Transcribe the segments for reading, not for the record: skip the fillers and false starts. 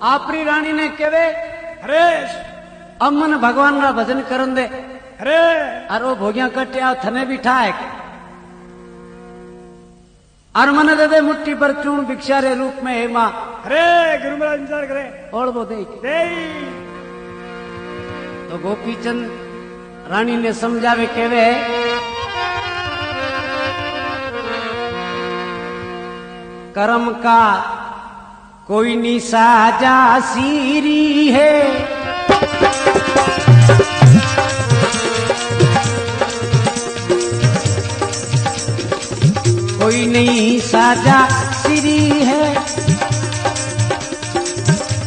आपरी रानी ने केवे अरे अमन भगवान रा भजन करन दे अरे और वो भोगिया कटिया थने बिठा है और मन दे दे मुट्ठी पर चून भिक्षा रे रूप में हे मां। अरे गुरु महाराज इंतजार करे और वो दे तो गोपीचंद रानी ने समझावे केवे कर्म का कोई नी साजा सीरी है, कोई नहीं साजा सीरी है,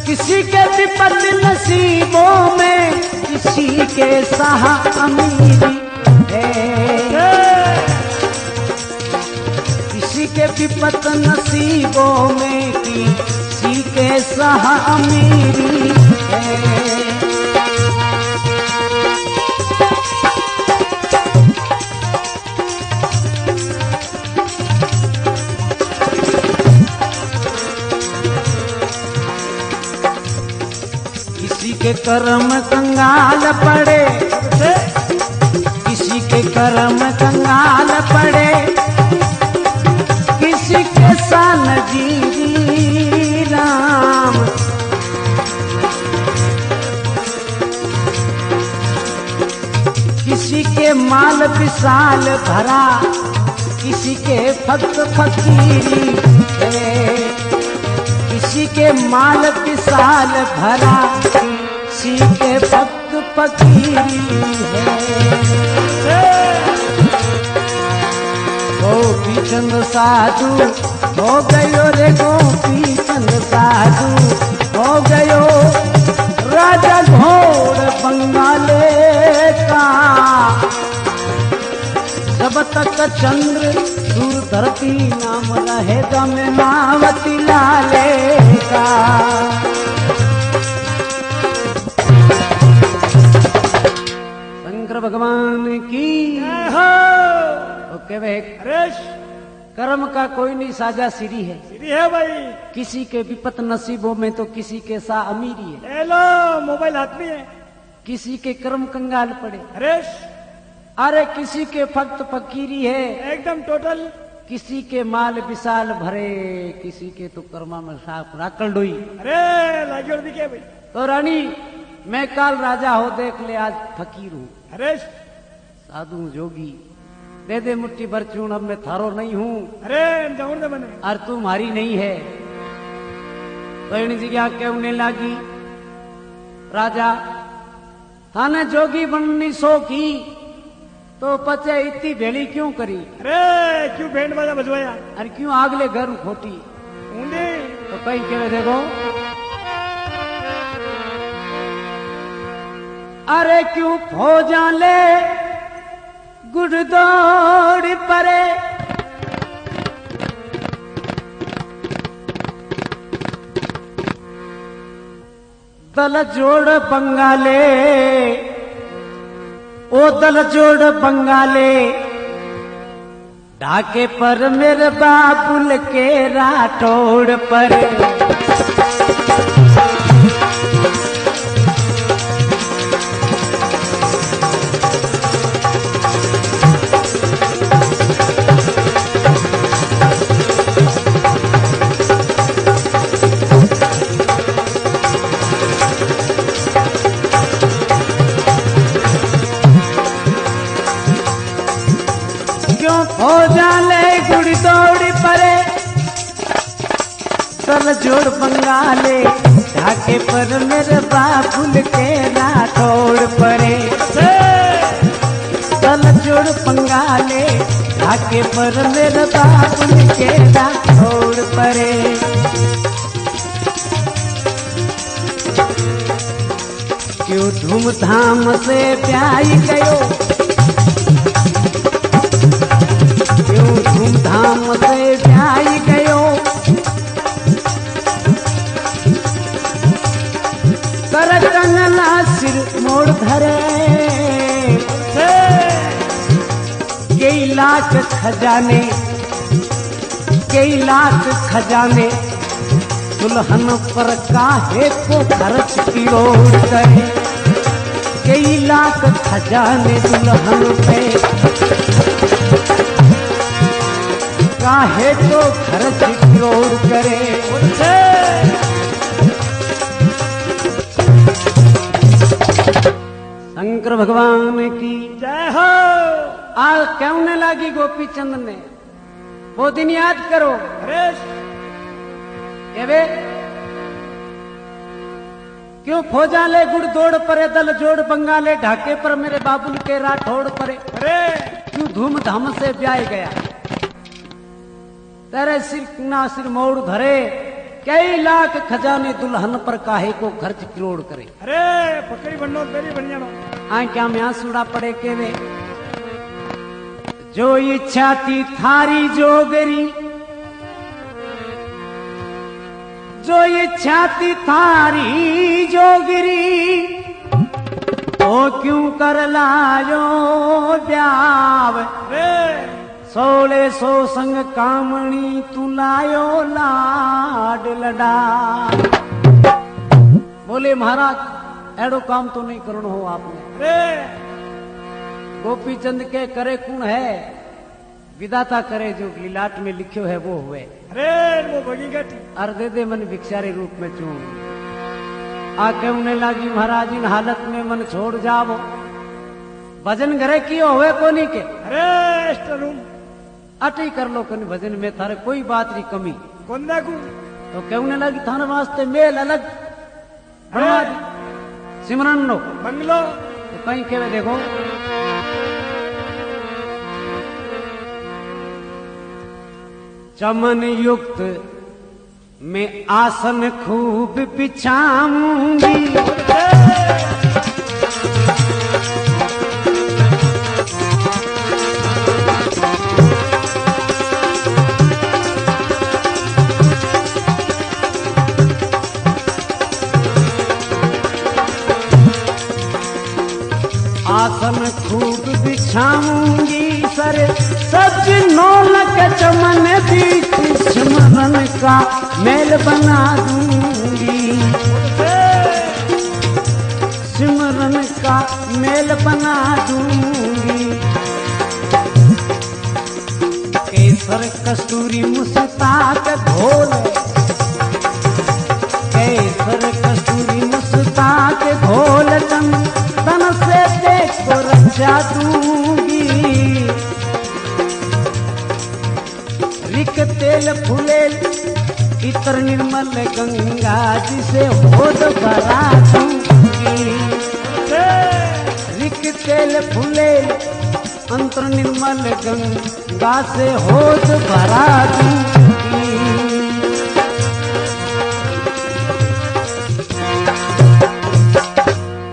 किसी के विपत नसीबों में किसी के सहा अमीरी है, किसी के विपत नसीबों में किसी के सहा अमीरी है। किसी के कर्म कंगाल पड़े, किसी के कर्म कंगाल पड़े, किसी के सान जी राम, किसी के माल विशाल भरा, किसी के भक्त फकीरी है, किसी के माल विशाल भरा, किसी के भक्त फकीरी है। गोपीचंद साधु हो गयो रे, गोपीचंद साधु हो गयो, राजा घोड़ बंगाले का, जब तक चंद्र दूर धरती नाम रहे दम नावती लाले का। शंकर भगवान की ओके भाई। कर्म का कोई नहीं साजा सीरी है भाई, किसी के विपत नसीबों में तो किसी के सा अमीरी है। लो मोबाइल हाथ में है, किसी के कर्म कंगाल पड़े, अरे किसी के भक्त फकीरी है, एकदम टोटल, किसी के माल विशाल भरे, किसी के तो कर्मा में साफ राकल डोई। अरे लाजोड़ दिखे भाई। तो रानी मैं काल राजा हो देख ले, आज फकीर हूँ, अरे साधु जोगी, दे दे मुट्ठी भर चून, अब मैं थारो नहीं हूँ, अरे जाऊं दे बने, और तू हमारी नहीं है। तो इन जगह कहने लगी राजा थाने जोगी बननी सो की, तो पचे इतनी भेड़ी क्यों करी, अरे क्यों बैंड बाजा बजवाया, अरे क्यों आगले घर खोटी ऊंडे। तो कहीं कहे देखो, अरे क्यों फौजा ले गुड़दौड़ परे, दल जोड़ बंगाले, ओ दल जोड़ बंगाले, ढाके पर मेरे बाबुल के राठौड़ पर, हो जाले गुड़ी दौड़ी परे, दल जोड़ बंगाले, ढाके पर मेरे बाबुल के राठौड़ परे, दल जोड़ बंगाले, ढाके पर मेरे बाबुल के राठौड़ परे। क्यों धूमधाम से प्याई गयो, क्यों धूमधाम से ब्याई गयो, कर कंगना सिर मोड़ धरे, कई लाख खजाने, कई लाख खजाने दुल्हन पर काहे को खर्च किरोड़ करे, कई लाख खजाने दुल्हन पे काहे तो खर्च किरोड़ करे। शंकर भगवान की जय हो। आज कहने लगी गोपी चंद ने, वो दिन याद करो। अरे एवे क्यों फौजा ले गुड़ दौड़ परे, दल जोड़ बंगाले ढाके पर मेरे बाबुल के राठौड़ परे। अरे क्यों धूमधाम से ब्याह गया, तेरे सिर ना सिर मोड़ धरे, कई लाख खजाने दुल्हन पर काहे को खर्च करोड़ करे। अरे पकड़ी बननो तेरी बन जानो। आ क्या मैं आंसुड़ा पड़े के वे, जो इच्छा थी थारी जोगरी, जो इच्छा थी थारी जोगरी, तो क्यों कर लायो ब्याव। अरे 1600 संग कामणी तू लायो लाड लडा। बोले महाराज एड़ो काम तो नहीं करण हो आपने। अरे गोपी चंद के करे कौन है, विदाता करे जो लीलाट में लिखियो है वो हुए। अरे वो भगी गटी अर दे दे मन भिक्षारी रूप में चूम। आके उन्हें लागी महाराज इन हालत में मन छोड़ जावो, भजन घरे कियो हुए कोनी के। अरे स्टरूम अटी कर लो कन भजन में थारे कोई बात नहीं कमी। कोंदा को तो कहने लगी थाने वास्ते मेल अलग बनवा दी, सिमरन लो बंगलो। तो कहीं के देखो चमन युक्त में आसन खूब बिछाऊंगी, आसन खूब बिछाऊंगी, सर सब्ज नौलक चमन बीच सिमरन का मेल बना दूंगी, सिमरन का मेल बना दूंगी। केसर कस्तूरी मुस्ताक घोल, केसर कस्तूरी मुस्ताक घोल तन से देखो रक्षा दूंगी। रिक तेल फूलेल इतर निर्मल गंगा जी से होद भरा दूंगी, रिक तेल फूलेल अंतर निर्मल गंगा से होद भरा दूंगी।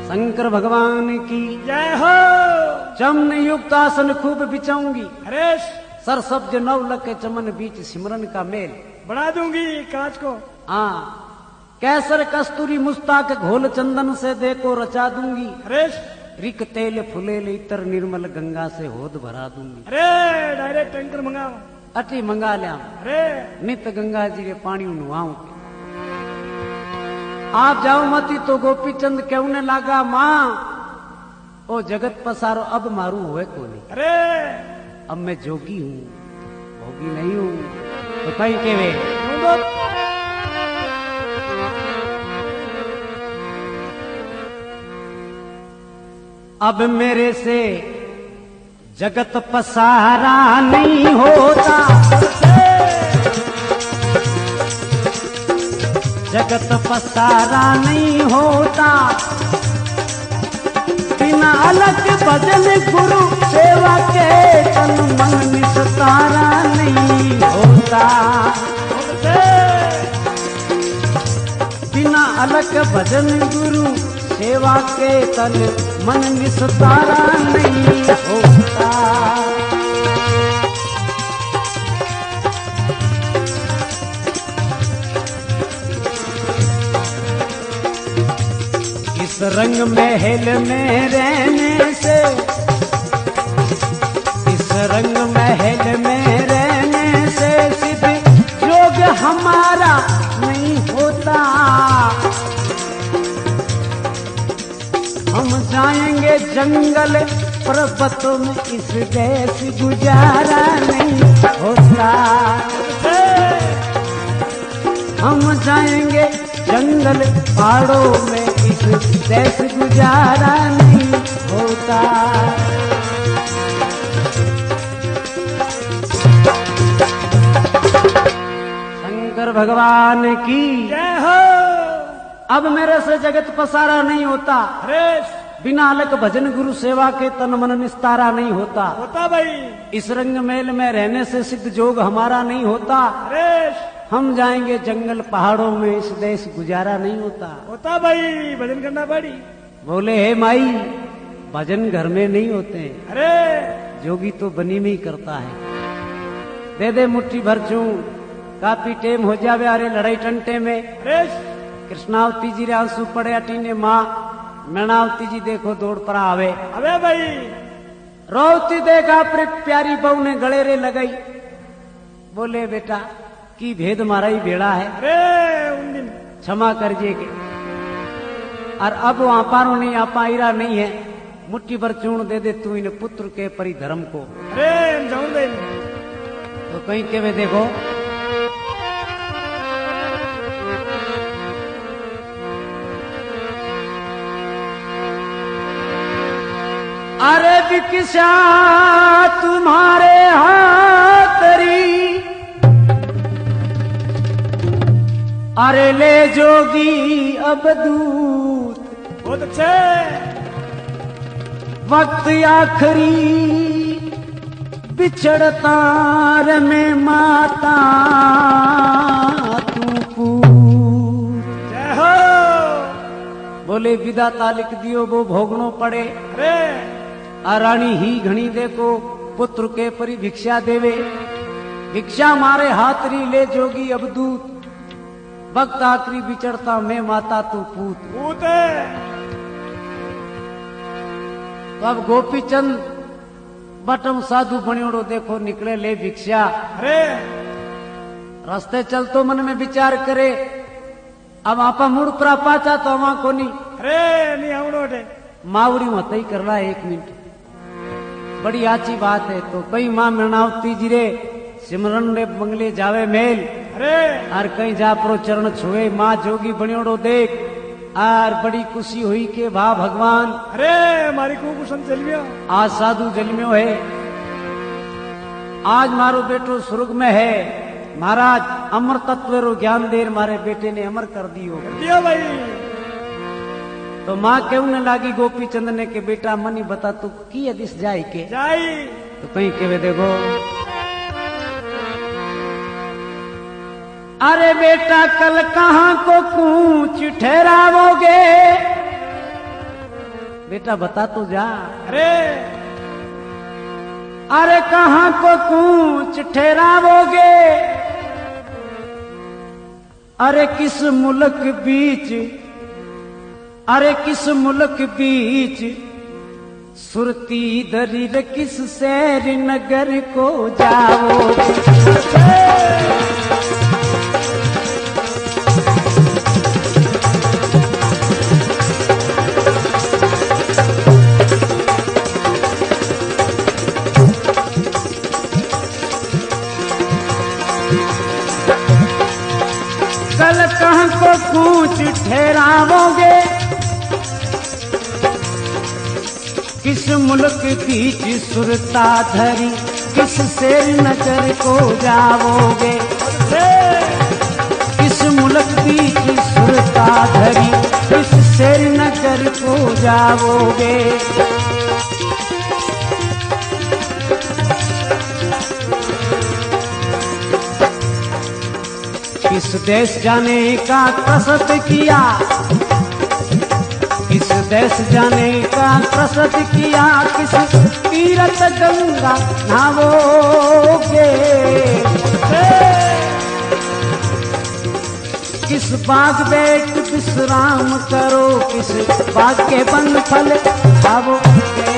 शंकर भगवान की जय हो। चमन युक्त आसन खूब बिछाऊंगी, अरे सर सब्ज नवलक के चमन बीच सिमरन का मेल बना दूंगी कांच को। हाँ कैसर कस्तूरी मुस्ताक घोल चंदन से देखो रचा दूंगी, अरे रिक तेल फुलेल इतर निर्मल गंगा से होद भरा दूंगी। अरे डायरेक्ट टैंकर मंगाओ। अटी मंगा लिया, अरे नित गंगा जी के पानी नुआऊं। आप जाओ मती तो गोपी चंद कहने लगा, माँ ओ जगत पसारो अब मारू हुए को नहीं। अरे अब मैं जोगी हूँ भोगी नहीं हूँ। तो कहीं के वे अब मेरे से जगत पसारा नहीं होता, जगत पसारा नहीं होता, बिना अलग भजन गुरु सेवा के तन मन निस्तारा नहीं होता, बिना अलग भजन गुरु सेवा के तन मन निस्तारा नहीं होता। इस रंग महल में रहने से, इस रंग महल में रहने से सिद्ध योग हमारा नहीं होता। जंगल पर्वतों में इस देश गुजारा नहीं होता। हम जाएंगे जंगल पहाड़ों में इस देश गुजारा नहीं होता। शंकर भगवान की जय हो। अब मेरे से जगत पसारा नहीं होता। बिना अलग भजन गुरु सेवा के तन मन निस्तारा नहीं होता। होता भाई। इस रंग मेल में रहने से सिद्ध जोग हमारा नहीं होता। हम जाएंगे जंगल पहाड़ों में इस देश गुजारा नहीं होता। होता भाई, भजन करना पड़ी। बोले हे माई, भजन घर में नहीं होते हैं। अरे जोगी तो बनी में ही करता है। दे दे मुट्ठी भर चूं, काफी टेम हो जावे अरे लड़ाई टंटे में। कृष्णावती जी रे आंसू पड़े अटी ने माँ, मैणावती जी देखो दौड़ पर आवे। अबे भाई रोती देखा अपनी प्यारी बहू ने गले रे लगाई। बोले बेटा की भेद मारा ही बेड़ा है। अरे उन दिन क्षमा करजे के। और अब वहां पारो नहीं आ पाईरा नहीं है। मुट्ठी भर चूर्ण दे दे तू इन पुत्र के परिधर्म को। अरे जाऊं दे तो कहीं के वे देखो अरे विकिसा तुम्हारे हाथरी, अरे ले जोगी अब दूत। बहुत अच्छे। वक्त आखरी बिछड़ता रे में माता तू पूत। जय हो। बोले विधाता लिख दियो वो भोगनो पड़े। अरे रानी ही घनी देखो पुत्र के परि भिक्षा देवे। भिक्षा मारे हाथरी ले जोगी अब दूत। भक्त आखरी बिचड़ता मैं माता तू पूत। पूत। तो अब गोपीचंद बटम साधु बनियोड़ो देखो निकले ले भिक्षा। अरे रास्ते चलतो मन में विचार करे अब आपा मुड़ पर पाचा तो वहां को नहीं। अरे नहीं आवड़ो मावड़ी मत ही करला 1 मिनट बड़ी अच्छी बात है। तो कई माँ मृणावती जी रे सिमरन रे बंगले जावे मेल। अरे और कहीं जा प्रो चरण छुए माँ जोगी बनियोड़ो देख। और बड़ी खुशी हुई के वाह भगवान। अरे मारी कुकुसन जलमियो आज साधु जलमियो है। आज मारो बेटो स्वर्ग में है। महाराज अमर तत्व रो ज्ञान देर मारे बेटे ने अमर कर दियो। दियो भाई। तो माँ क्यों न लागी गोपी चंद ने के बेटा मनी बता तू की दिस जाई के जाई। तो कहीं के वे देखो अरे बेटा कल कहाँ को कूच ठहरावोगे। बेटा बता तो जा। अरे कहाँ को कूच ठहरावोगे। अरे किस मुल्क बीच, अरे किस मुल्क बीच सुरती दरीर किस शहर नगर को जाओगे। कल कहाँ को कूच ठहरावोगे। किस मुल्क बीच सुरता धरी किस शेर नगर को जाओगे। किस मुल्क बीच सुरता धरी किस शेर नगर को जाओगे। किस देश जाने का कसरत किया। किस देश जाने का कसरत किया। किस तीरथ गंगा नहाओगे। किस बाग बैठ विश्राम करो। किस बाग के वन फल खाओगे।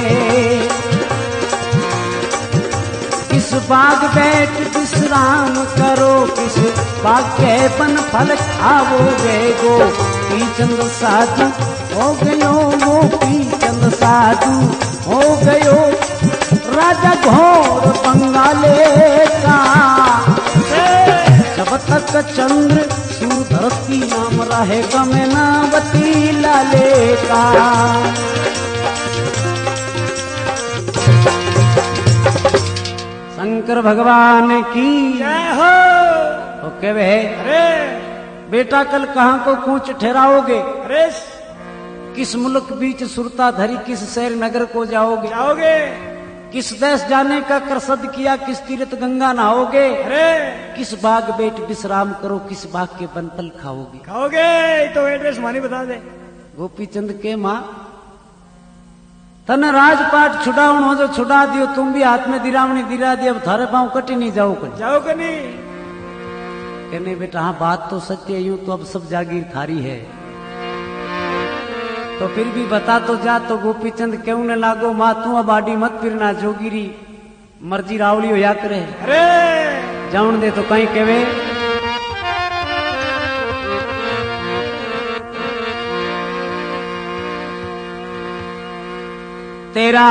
किस बाग बैठ विश्राम करो। किस बाग के वन फल खाओगे। गोपी चंद साधु हो गयो गोपी चंद साधु हो गयो राजा घोर बंगाले का। जब तक चंद्र सूर धरती नाम रहेगा मैं नावती लाले का। शंकर भगवान की जय हो। ओके वे अरे बेटा कल कहाँ को कूच ठहराओगे? अरे किस मुल्क बीच सुरता धरी किस शहर नगर को जाओगे? जाओगे। किस देश जाने का करसद किया किस तीर्थ गंगा नहाओगे? अरे किस बाग बैठ विश्राम करो किस बाग के बनतल खाओगे? खाओगे तो एड्रेस मानी बता दे। गोपीचंद के माँ तने राजपाट छुड़ाउन हो जो छुड़ा दियो, तुम भी हाथ में दिरावनी दिरा दी, अब थारे पाँव कटी नहीं जाओ कहीं जाओ कि नहीं? कहने बेटा हाँ बात तो सच्ची है, यूं तो अब सब जागीर थारी है, तो फिर भी बता तो जा। तो गोपीचंद क्यों न लागो माँ तू अब आडी मत फिरना, जोगिरी मर्जी रावली हो या करे। अरे जाउन दे तो कहीं केवे तेरा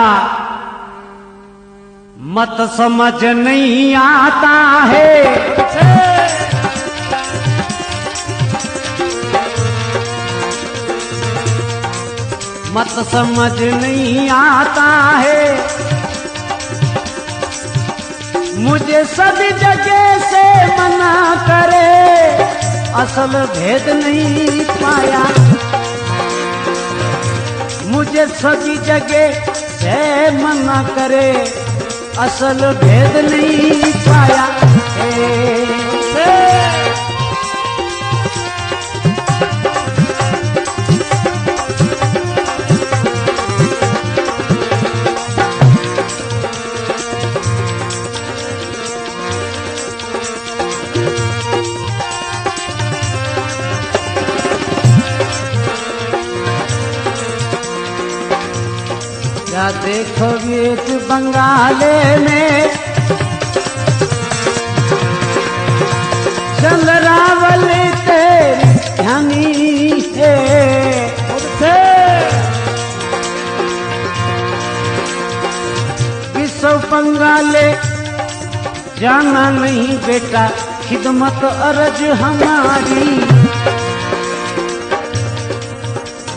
मत समझ नहीं आता है, मत समझ नहीं आता है, मुझे सभी जगह से मना करे असल भेद नहीं पाया, मुझे सभी जगह से मना करे असल भेद नहीं पाया। क्या देखो गीत बंगाले में चल रावल तेरी ध्यानी है, विश्व बंगाले जाना नहीं बेटा खिदमत अर्ज हमारी,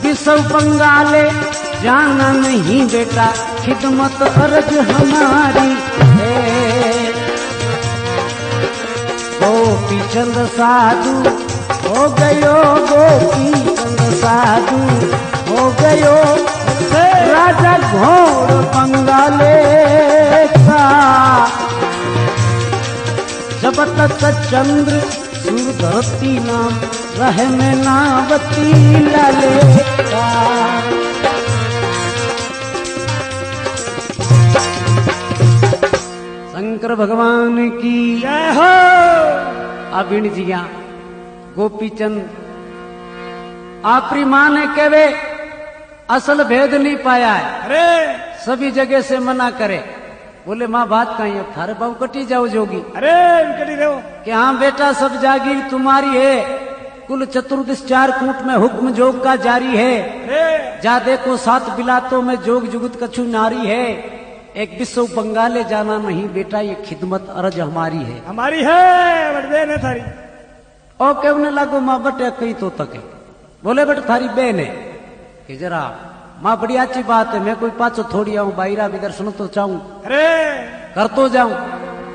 विश्व बंगाले जाना नहीं बेटा खिदमत अर्ज हमारी है। गोपीचंद साधु हो गयो, गोपीचंद साधु हो गयो राजा घोर बंगाले का। जब तक चंद्र सूर धरती नाम रहे में नावती लाले का। शंकर भगवान की जय हो। अभिण जिया गोपीचंद आपरी मां ने कहवे असल भेद नहीं पाया है, अरे सभी जगह से मना करे। बोले माँ बात कहीं है, थारे बाबू कटी जाओ जोगी। अरे कटी रहो कि हाँ बेटा सब जागीर तुम्हारी है, कुल चतुर्दश चार कूट में हुक्म जोग का जारी है, अरे जा देखो सात बिलातों में जोग जुगत कछु नारी है, एक विश्व बंगाले जाना नहीं बेटा ये खिदमत अर्ज हमारी है, हमारी है बट बहन है थारी। ओ कहने लगो माँ बटे कहीं तो तक। बोले बट थारी बहन है कि जरा माँ बड़ी अच्छी बात है, मैं कोई पाछो थोड़ी आऊं बाईरा भी दर्शन तो चाहूं अरे कर तो जाऊं।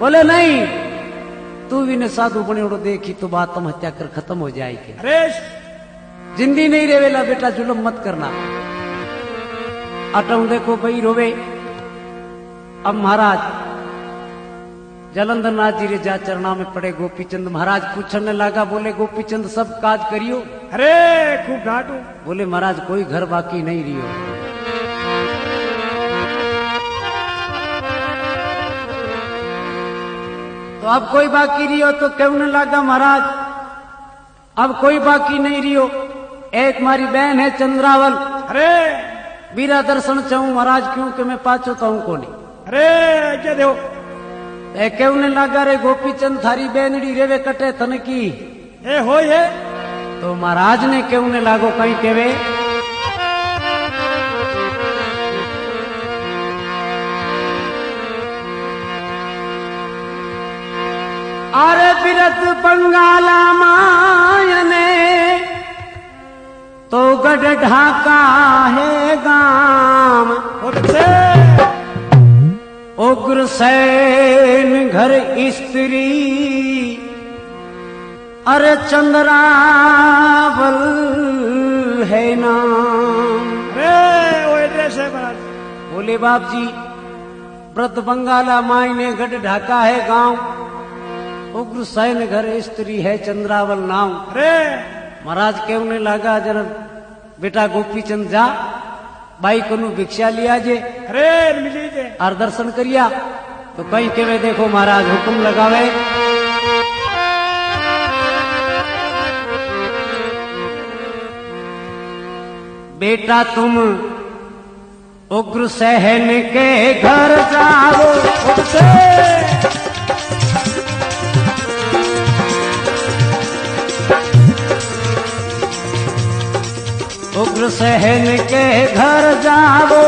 बोले नहीं तू भी ने साधु बने उड़ो देखी तो बात तुम हत्या कर खत्म हो जाएगी। अरे जिंदी नहीं रेवेला बेटा जुलम मत करना। अटऊ देखो भाई रोवे। अब महाराज जलंधर नाथ जी रे जा चरणा में पड़े गोपीचंद महाराज पूछने लगा। बोले गोपीचंद सब काज करियो? अरे खूब घाटू। बोले महाराज कोई घर बाकी नहीं रियो। तो अब कोई बाकी रियो तो कहने लगा महाराज अब कोई बाकी नहीं रियो, एक मारी बहन है चंद्रावल, अरे बीरा दर्शन चाहूं महाराज क्योंकि मैं पाचो तो हूं कोनी। अरे क्या दो कहने लगा रे गोपीचंद थारी बहनड़ी रेवे कटे तन की ए हो ये। तो महाराज ने कहने लागो कहीं केवे बंगाला मायने तो गढ़ ढाका है गाम। उग्रसेन घर स्त्री अरे चंद्रावल है नाम। वो एड्रेस है महाराज। बोले बाप जी व्रत बंगाला मायने गढ़ ढाका है गांव। उग्रसेन घर स्त्री है चंद्रावल नाम। अरे महाराज कहने लगा जरा बेटा गोपीचंद जा बाई को भिक्षा लिया जे अरे मिली जे और दर्शन करिया। तो कहीं के वे देखो महाराज हुक्म लगावे बेटा तुम उग्रसेन के घर जाओ। उग्रसेन के घर जाओ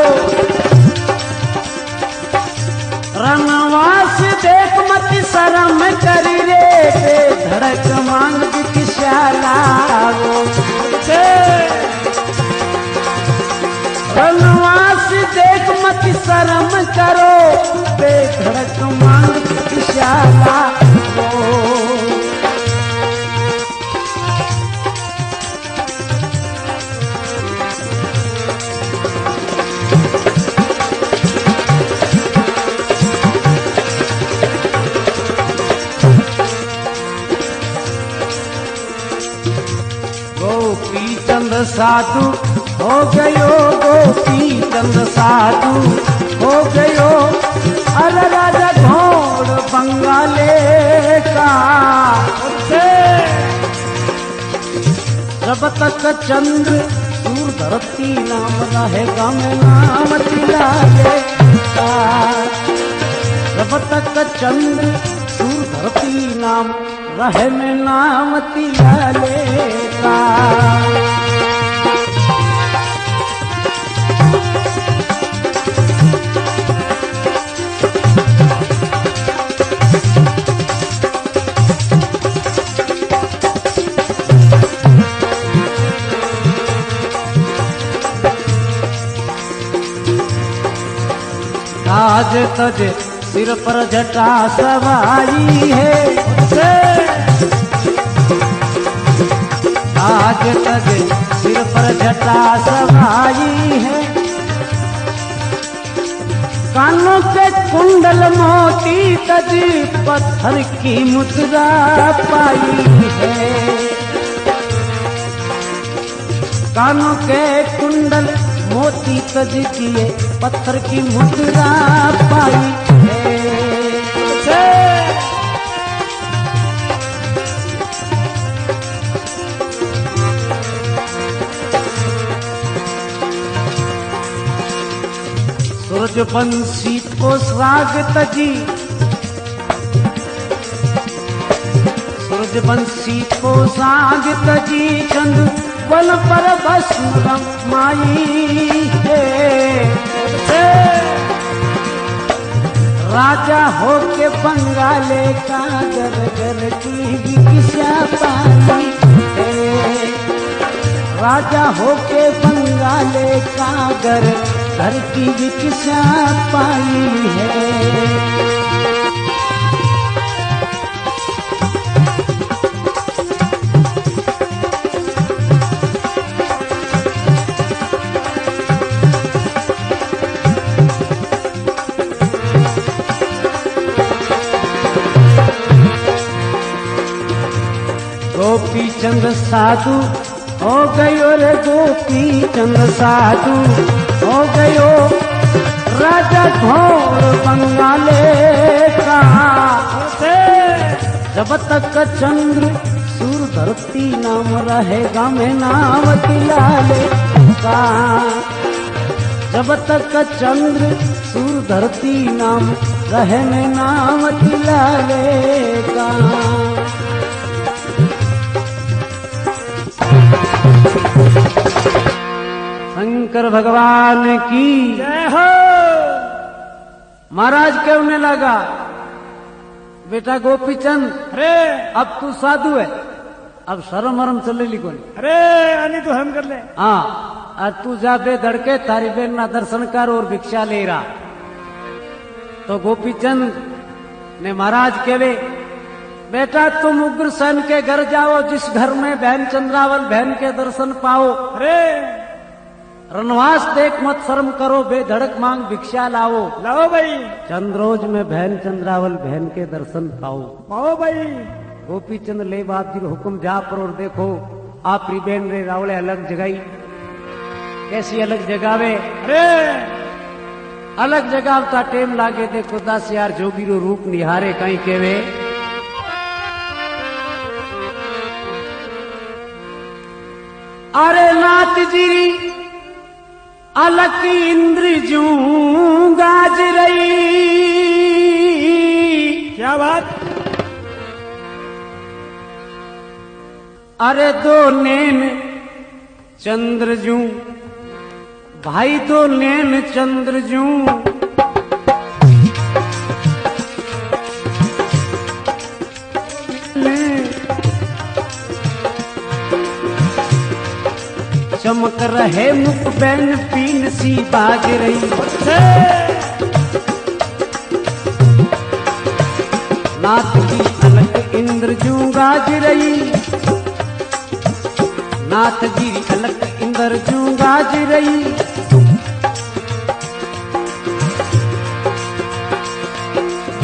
रनवास देख मत शर्म करी रे धड़क मांग भिक्षा लाओ। रनवास देख मत शर्म करो बेधड़क मांग भिक्षा लाओ। गोपीचंद साधु हो गयो गोपीचंद साधु हो गयो अरे राजा घोड़ बंगाले का। जब तक चंद्र सूर धरती नाम रहेगा मैं नाम दिलाले का। जब तक चंद्र सूर धरती नाम रहे में नाम दिलाले का। आज तज सिर पर जटा सवाई है। आज तज सिर पर जटा सवाई है। कानों के कुंडल मोती तज पत्थर की मुद्रा पाई है। कानों के कुंडल मोती तज किए पत्थर की मुद्रा पाई है। सूरजवंशी को स्वागत जी सूरजवंशी को स्वागत जी चंद बल पर भस्म माई है। राजा होके बंगाले का घर घर की भिक्षा पाई है। राजा होके बंगाले का घर घर की भिक्षा पाई है। गोपीचंद साधु हो गयो रे गोपीचंद साधु हो गयो राजा घोड़ बंगाले का। जब तक चंद्र सूर धरती नाम रहेगा मैं नाम दिलाले का। जब तक चंद्र सूर धरती नाम रहे मैं नाम दिलाले का। शंकर भगवान की जय हो। महाराज कहने लगा बेटा गोपीचंद, अरे अब तू साधु है, अब शर्म वरम चलेली कोनी। अरे आनी तो हम कर ले। हाँ, और तू जा बेधड़के तारी बहन ना दर्शन कर और भिक्षा ले रहा। तो गोपीचंद ने महाराज कहवे, बेटा तुम उग्रसेन के घर जाओ, जिस घर में बहन चंद्रावल बहन के दर्शन पाओ। अरे रनवास देख मत शर्म करो, बेधड़क मांग भिक्षा लाओ। लाओ भाई, चंद्रोज में बहन चंद्रावल बहन के दर्शन पाओ। पाओ भाई। गोपीचंद ले बाप जी हुक्म जा पर, और देखो आप रिबेन रे रावले अलग जगाई, कैसी अलग जगावे। अरे अलग जगावता टेम लागे, देखो 10 यार जोगी रो रूप निहारे कहीं केवे। अरे नाथ जी अलग इंद्र जू गाज रही। क्या बात। अरे दो नैन चंद्र जू, भाई दो नैन चंद्र जू। चमक रहे मुख बैन पीन सी बाज रही। नाथ की अलग इंद्र जू गाज रही। नाथ जी अलग इंद्र जू गाज रही।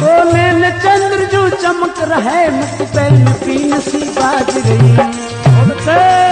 तो नैन चंद्र जू चमक रहे मुख बैन पीन सी बाज रही।